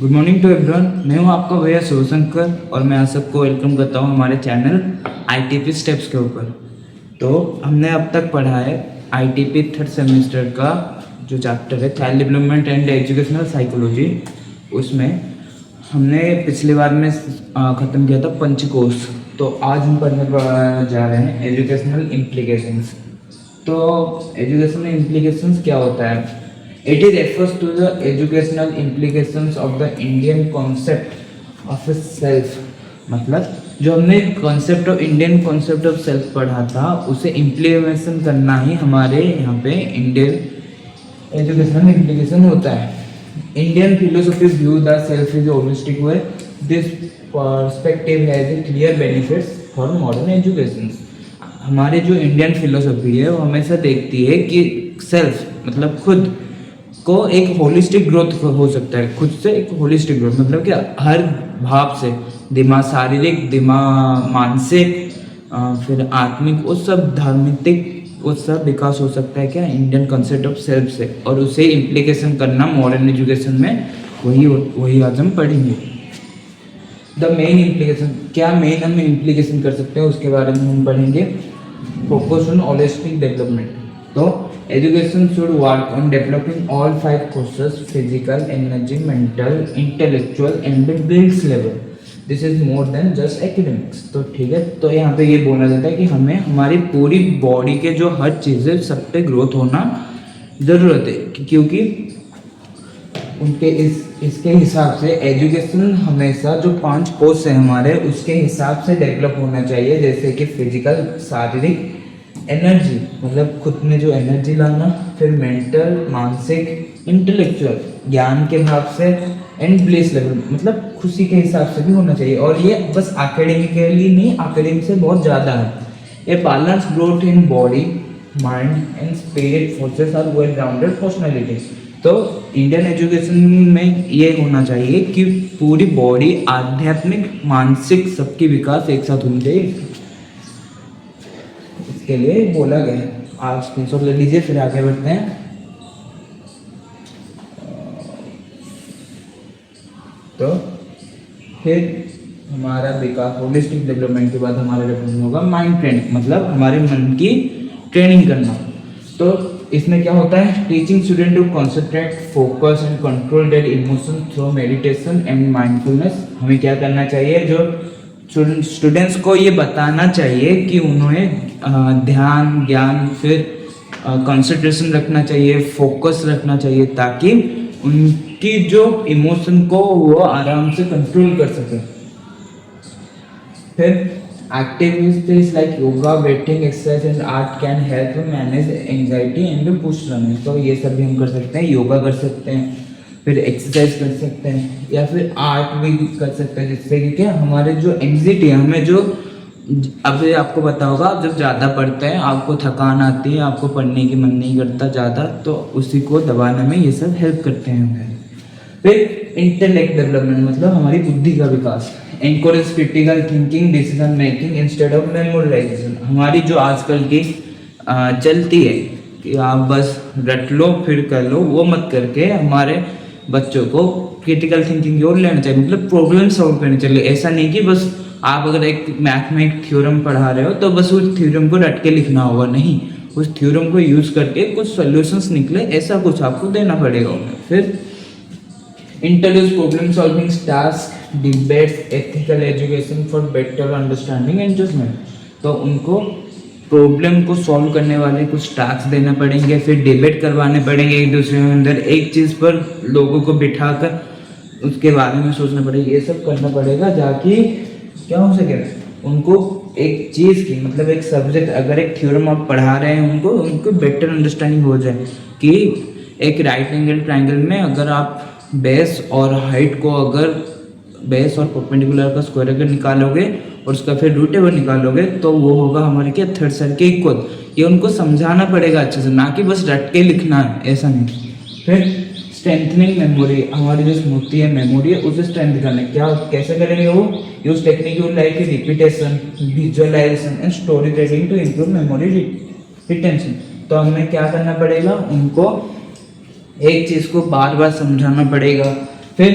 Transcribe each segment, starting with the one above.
Good morning to everyone. मैं हूं आपका भैया शिवशंकर और मैं आप सबको वेलकम करता हूं हमारे चैनल आईटीपी स्टेप्स के ऊपर। तो हमने अब तक पढ़ा है आईटीपी थर्ड सेमेस्टर का जो चैप्टर है child development and educational psychology. उसमें हमने पिछली बार में ख़त्म किया था पंचकोश। तो आज हम पढ़ने जा रहे हैं एजुकेशनल इम्प्लीकेशंस। तो एजुकेशनल इम्प्लीकेशंस क्या होता है? It refers to the educational implications of the Indian concept of self। मतलब जो हमने concept of Indian concept of self पढ़ा था उसे इम्प्लीमेशन करना ही हमारे यहाँ पे इंडियन एजुकेशनल इम्प्लीकेशन होता है। Indian philosophy view the self is holistic way. This perspective has a clear benefits for modern education. हमारे जो इंडियन फिलोसफी है वो हमेशा देखती है कि सेल्फ मतलब खुद को एक होलिस्टिक ग्रोथ हो सकता है। खुद से एक होलिस्टिक ग्रोथ मतलब कि हर भाव से, दिमाग, शारीरिक, दिमाग, मानसिक, फिर आत्मिक, वो सब धार्मिक, वो सब विकास हो सकता है क्या इंडियन कॉन्सेप्ट ऑफ सेल्फ से। और उसे इम्प्लीकेशन करना मॉडर्न एजुकेशन में वही आज हम पढ़ेंगे। द मेन इम्प्लीकेशन क्या मेन हम इम्प्लीकेशन कर सकते हैं उसके बारे में हम पढ़ेंगे। Focus on holistic development. तो education should work on developing all five forces: physical, energy, mental, intellectual and the skills level. This is more than just academics। तो ठीक है, तो यहाँ पे ये बोला जाता है कि हमें हमारी पूरी बॉडी के जो हर चीज़ है सब पे ग्रोथ होना ज़रूरत है, क्योंकि उनके इसके हिसाब से एजुकेशन हमेशा जो 5 फोर्स है हमारे उसके हिसाब से डेवलप होना चाहिए। जैसे कि फिजिकल, शारीरिक, एनर्जी मतलब खुद में जो एनर्जी लाना, फिर मेंटल, मानसिक, इंटेलेक्चुअल ज्ञान के भाव से, एंड ब्लिस लेवल मतलब खुशी के हिसाब से भी होना चाहिए। और ये बस एकेडमिकली नहीं, एकेडमिक से बहुत ज़्यादा है। A balance growth in body, mind and spirit forces are well rounded personality. तो इंडियन एजुकेशन में ये होना चाहिए कि पूरी बॉडी, आध्यात्मिक, मानसिक सबकी विकास एक साथ होनी चाहिए। के लिए बोला गया है। आप स्क्रीनशॉट ले लीजिए, फिर आगे बढ़ते हैं। तो फिर हमारा विकास होलिस्टिक डेवलपमेंट के बाद हमारा डेवलपमेंट होगा माइंड ट्रेनिंग मतलब हमारे मन की ट्रेनिंग करना। तो इसमें क्या होता है? Teaching student to concentrate, focus and control their emotion through meditation and mindfulness. हमें क्या करना चाहिए? जो स्टूडेंट्स को ये बताना चाहिए कि उन्हें ध्यान, ज्ञान, फिर कंसंट्रेशन रखना चाहिए, फोकस रखना चाहिए, ताकि उनकी जो इमोशन को वो आराम से कंट्रोल कर सके। फिर activities like yoga, waiting, exercise and art can help manage anxiety and boost learning. तो ये सब भी हम कर सकते हैं। योगा कर सकते हैं, फिर एक्सरसाइज कर सकते हैं, या फिर आर्ट भी कर सकते हैं, जिससे कि क्या हमारे जो एंग्जाइटी है, हमें जो अब आपको पता होगा जब ज़्यादा पढ़ते हैं आपको थकान आती है, आपको पढ़ने की मन नहीं करता ज़्यादा, तो उसी को दबाने में ये सब हेल्प करते हैं हमें। फिर इंटेलेक्ट डेवलपमेंट मतलब हमारी बुद्धि का विकास। Encourage critical thinking, decision making instead of memorisation. हमारी जो आजकल की चलती है कि आप बस रट लो फिर कर लो, वो मत करके हमारे बच्चों को क्रिटिकल थिंकिंग की ओर लेना चाहिए। मतलब प्रॉब्लम सॉल्व करनी चाहिए। ऐसा नहीं कि बस आप अगर एक मैथ में एक थ्योरम पढ़ा रहे हो तो बस उस थ्योरम को रट के लिखना होगा, नहीं, उस थ्योरम को यूज करके कुछ सॉल्यूशंस निकले, ऐसा कुछ आपको देना पड़ेगा उन्हें। फिर introduce problem solving task, debates, ethical education for better understanding and judgement. तो उनको प्रॉब्लम को सॉल्व करने वाले कुछ टास्क देना पड़ेंगे, फिर डिबेट करवाने पड़ेंगे एक दूसरे के अंदर, एक चीज़ पर लोगों को बिठाकर उसके बारे में सोचना पड़ेगा। ये सब करना पड़ेगा ताकि क्या हो सके उनको एक चीज़ की मतलब एक सब्जेक्ट, अगर एक थ्योरम आप पढ़ा रहे हैं उनको बेटर अंडरस्टैंडिंग हो जाए कि एक राइट एंगल ट्रायंगल में अगर आप बेस और हाइट को, अगर बेस और परपेंडिकुलर का स्क्वायर अगर निकालोगे और उसका फिर रूट टेबल निकालोगे तो वो होगा हमारे क्या थर्ड साइड के इक्वल। ये उनको समझाना पड़ेगा अच्छे से, ना कि बस रट के लिखना है, ऐसा नहीं। फिर स्ट्रेंथनिंग मेमोरी, हमारी जो स्मृति है, मेमोरी है, उसे स्ट्रेंथ करना है। क्या कैसे करेंगे वो? Use technique like repetition, visualisation and story telling to improve memory retention. तो हमें क्या करना पड़ेगा? उनको एक चीज़ को बार बार समझाना पड़ेगा। फिर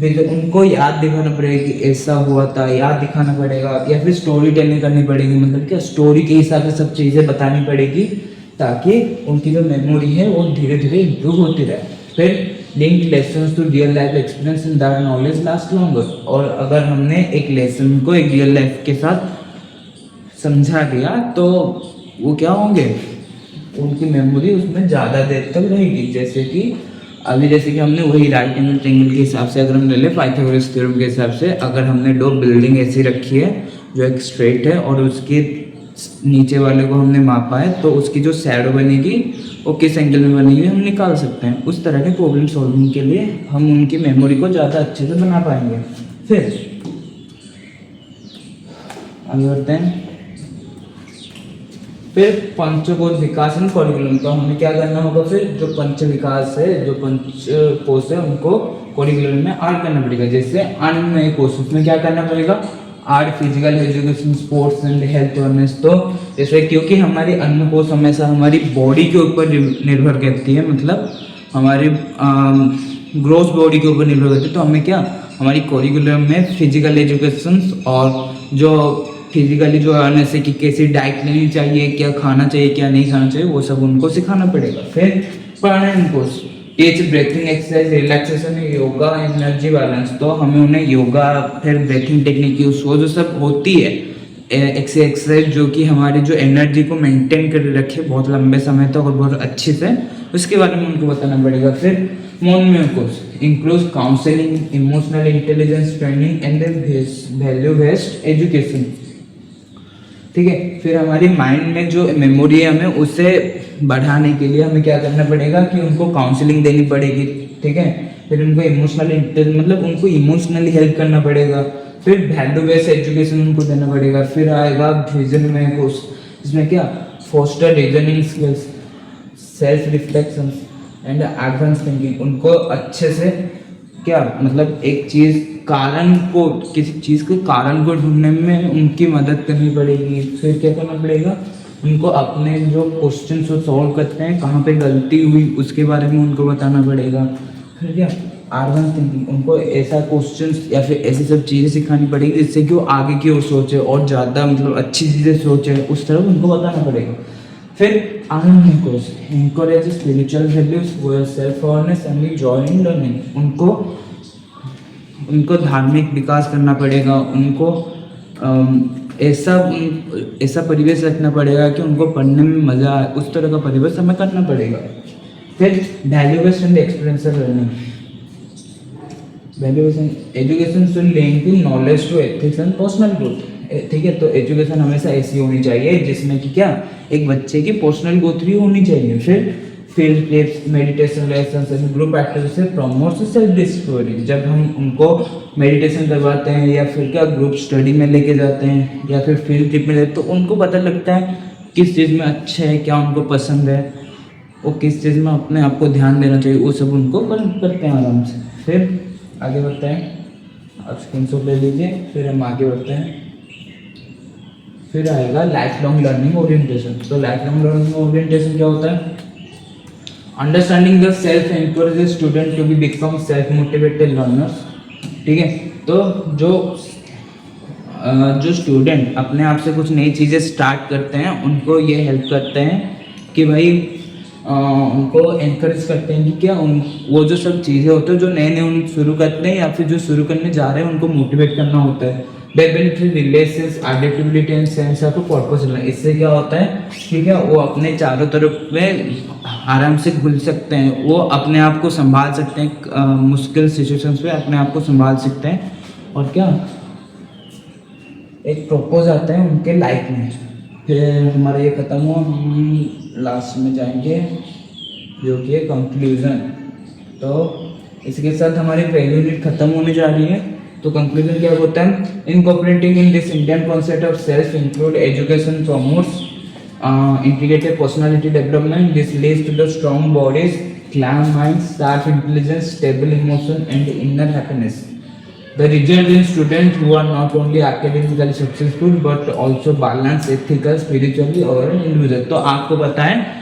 उनको याद दिखाना पड़ेगा कि ऐसा हुआ था, याद दिखाना पड़ेगा, या फिर स्टोरी टेलिंग करनी पड़ेगी, मतलब क्या स्टोरी के हिसाब से सब चीज़ें बतानी पड़ेगी ताकि उनकी जो मेमोरी है वो धीरे धीरे इम्प्रूव होती रहे। फिर link lessons to real life experience in that knowledge last longer, और अगर हमने एक लेसन को एक रियल लाइफ के साथ समझा दिया तो वो क्या होंगे, उनकी मेमोरी उसमें ज़्यादा देर तक रहेगी। जैसे कि हमने वही राइट एंगल ट्रायंगल के हिसाब से अगर हम ले लें पाइथागोरस थ्योरम के हिसाब से, अगर हमने दो बिल्डिंग ऐसी रखी है जो एक स्ट्रेट है और उसके नीचे वाले को हमने मापा है, तो उसकी जो शैडो बनेगी वो किस एंगल में बनेगी हम निकाल सकते हैं। उस तरह के प्रॉब्लम सॉल्विंग के लिए हम उनकी मेमोरी को ज़्यादा अच्छे से बना पाएंगे। फिर आगे बढ़ते हैं। फिर पंचकोश विकास एंड करिकुलम, तो हमें क्या करना होगा, फिर जो पंच विकास है, जो पंच कोश है, उनको करिकुलम में ऐड करना पड़ेगा। जैसे अन्य कोश, उसमें क्या करना पड़ेगा, art, physical education, sports and health awareness. तो जैसे क्योंकि हमारी अन्य कोश हमेशा हमारी बॉडी के ऊपर निर्भर करती है, मतलब हमारी ग्रोथ बॉडी के ऊपर निर्भर करती है, तो हमें क्या हमारी करिकुलम में फिजिकल एजुकेशन और जो फिजिकली जो अवेयरनेस है कि कैसी डाइट लेनी चाहिए, क्या खाना चाहिए, क्या नहीं खाना चाहिए, वो सब उनको सिखाना पड़ेगा। फिर pranayama course, teach breathing exercise, relaxation, yoga, energy balance, तो हमें उन्हें योगा, फिर ब्रीथिंग टेक्निक यूज, वो जो सब होती है एक्सरसाइज जो कि हमारी जो एनर्जी को मेंटेन कर रखे बहुत लंबे समय तक और बहुत अच्छे से, उसके बारे में उनको बताना पड़ेगा। फिर मोनमेंट course includes counselling, emotional intelligence training and value based education. ठीक है। फिर हमारी माइंड में जो मेमोरी है हमें उसे बढ़ाने के लिए हमें क्या करना पड़ेगा कि उनको काउंसलिंग देनी पड़ेगी। ठीक है। फिर उनको इमोशनल मतलब उनको इमोशनली हेल्प करना पड़ेगा। फिर वैल्यू बेस्ड एजुकेशन उनको देना पड़ेगा। फिर आएगा विजन में कोर्स, इसमें क्या foster reasoning skills, self reflection and advance thinking, उनको अच्छे से क्या मतलब एक चीज़ कारण को, किसी चीज़ के कारण को ढूंढने में उनकी मदद करनी पड़ेगी। फिर क्या करना पड़ेगा, उनको अपने जो क्वेश्चन को सॉल्व करते हैं कहाँ पे गलती हुई उसके बारे में उनको बताना पड़ेगा। फिर क्या एडवांस थिंकिंग, उनको ऐसा क्वेश्चन या फिर ऐसी सब चीज़ें सिखानी पड़ेगी जिससे कि वो आगे की ओर सोचे और ज़्यादा मतलब अच्छी चीज़ें सोचे, उस तरह उनको बताना पड़ेगा। फिर Anand course encourage spiritual values, self awareness and joy in learning, उनको धार्मिक विकास करना पड़ेगा। उनको ऐसा परिवेश रखना पड़ेगा कि उनको पढ़ने में मज़ा आए, उस तरह का परिवेश हमें करना पड़ेगा। फिर value based and experiential learning, value based education should link in knowledge to ethics and personal growth. ठीक है। तो एजुकेशन हमेशा ऐसी होनी चाहिए जिसमें कि क्या एक बच्चे की पर्सनल ग्रोथ भी होनी चाहिए। फिर field trips, meditation lessons and group activities से प्रमोट सेल्फ डिस्कवरी, जब हम उनको मेडिटेशन करवाते हैं या फिर क्या ग्रुप स्टडी में लेके जाते हैं या फिर फील्ड ट्रिप में लेते, तो उनको पता लगता है किस चीज़ में अच्छे है, क्या उनको पसंद है, वो किस चीज़ में अपने आप को ध्यान देना चाहिए, वो सब उनको करते हैं आराम से। फिर आगे बढ़ते हैं, आप स्क्रीनशॉट ले लीजिए। फिर हम आगे बढ़ते हैं। फिर आएगा लाइफ लॉन्ग लर्निंग ओरिएंटेशन। तो लाइफ लॉन्ग लर्निंग ओरिएंटेशन क्या होता है, understanding the self encourage student to be become self motivated learners. ठीक है। तो जो स्टूडेंट अपने आप से कुछ नई चीज़ें स्टार्ट करते हैं उनको ये हेल्प करते हैं कि भाई उनको एनकरेज करते हैं कि क्या वो जो सब चीज़ें होते हैं जो नए नए उन शुरू करते हैं या फिर जो शुरू करने जा रहे हैं उनको मोटिवेट करना होता है। Relations, adaptability and sense of purpose. इससे क्या होता है, ठीक है, वो अपने चारों तरफ में आराम से घुल सकते हैं, वो अपने आप को संभाल सकते हैं, मुश्किल सिचुएशंस में अपने आप को संभाल सकते हैं। और क्या एक प्रपोज आता है उनके लाइफ में। फिर हमारा ये ख़त्म हुआ, हम लास्ट में जाएंगे जो कि है कंक्लूजन। तो इसके साथ हमारी पहली यूनिट खत्म होने जा रही है। तो कंक्लूजन क्या होता है, incorporating in this Indian concept of self include education promotes integrated personality development. This leads to the strong bodies, calm minds, sharp intelligence, stable emotion and inner happiness. The result in students who are not only academically successful but also balanced, ethical, spiritually और individual। तो आपको पता है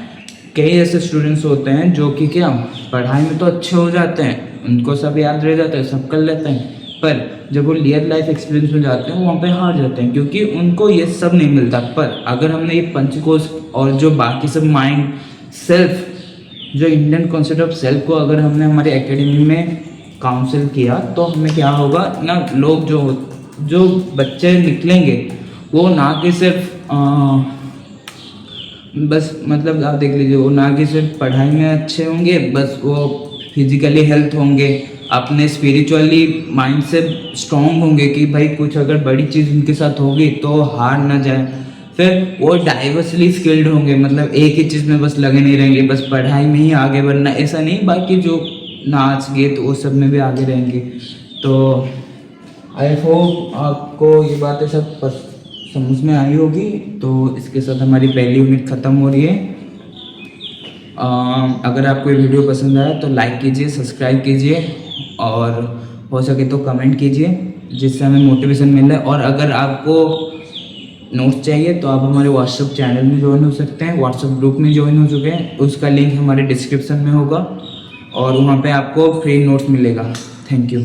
कई ऐसे students होते हैं जो कि क्या पढ़ाई में तो अच्छे हो जाते हैं उनको सब याद रह जाता है, सब कर लेते हैं, पर जब वो रियल लाइफ एक्सपीरियंस में जाते हैं वहाँ पे हार जाते हैं, क्योंकि उनको ये सब नहीं मिलता। पर अगर हमने ये पंचकोश और जो बाकी सब माइंड सेल्फ, जो इंडियन कॉन्सेप्ट ऑफ सेल्फ को अगर हमने हमारी एकेडमी में काउंसिल किया तो हमें क्या होगा ना, लोग जो बच्चे निकलेंगे वो ना कि सिर्फ बस मतलब आप देख लीजिए, वो ना कि सिर्फ पढ़ाई में अच्छे होंगे, बस वो फिजिकली हेल्थ होंगे, अपने स्पिरिचुअली माइंड से स्ट्रॉन्ग होंगे कि भाई कुछ अगर बड़ी चीज़ उनके साथ होगी तो हार ना जाए। फिर वो डाइवर्सली स्किल्ड होंगे, मतलब एक ही चीज़ में बस लगे नहीं रहेंगे, बस पढ़ाई में ही आगे बढ़ना ऐसा नहीं, बाकी जो नाच गीत वो सब में भी आगे रहेंगे। तो आई होप आपको ये बातें सब समझ में आई होगी। तो इसके साथ हमारी पहली यूनिट ख़त्म हो रही है। अगर आपको ये वीडियो पसंद आया तो लाइक कीजिए, सब्सक्राइब कीजिए और हो सके तो कमेंट कीजिए, जिससे हमें मोटिवेशन मिले। और अगर आपको नोट्स चाहिए तो आप हमारे व्हाट्सएप चैनल में ज्वाइन हो सकते हैं, व्हाट्सएप ग्रुप में ज्वाइन हो चुके हैं, उसका लिंक हमारे डिस्क्रिप्शन में होगा और वहाँ पे आपको फ्री नोट्स मिलेगा। Thank you.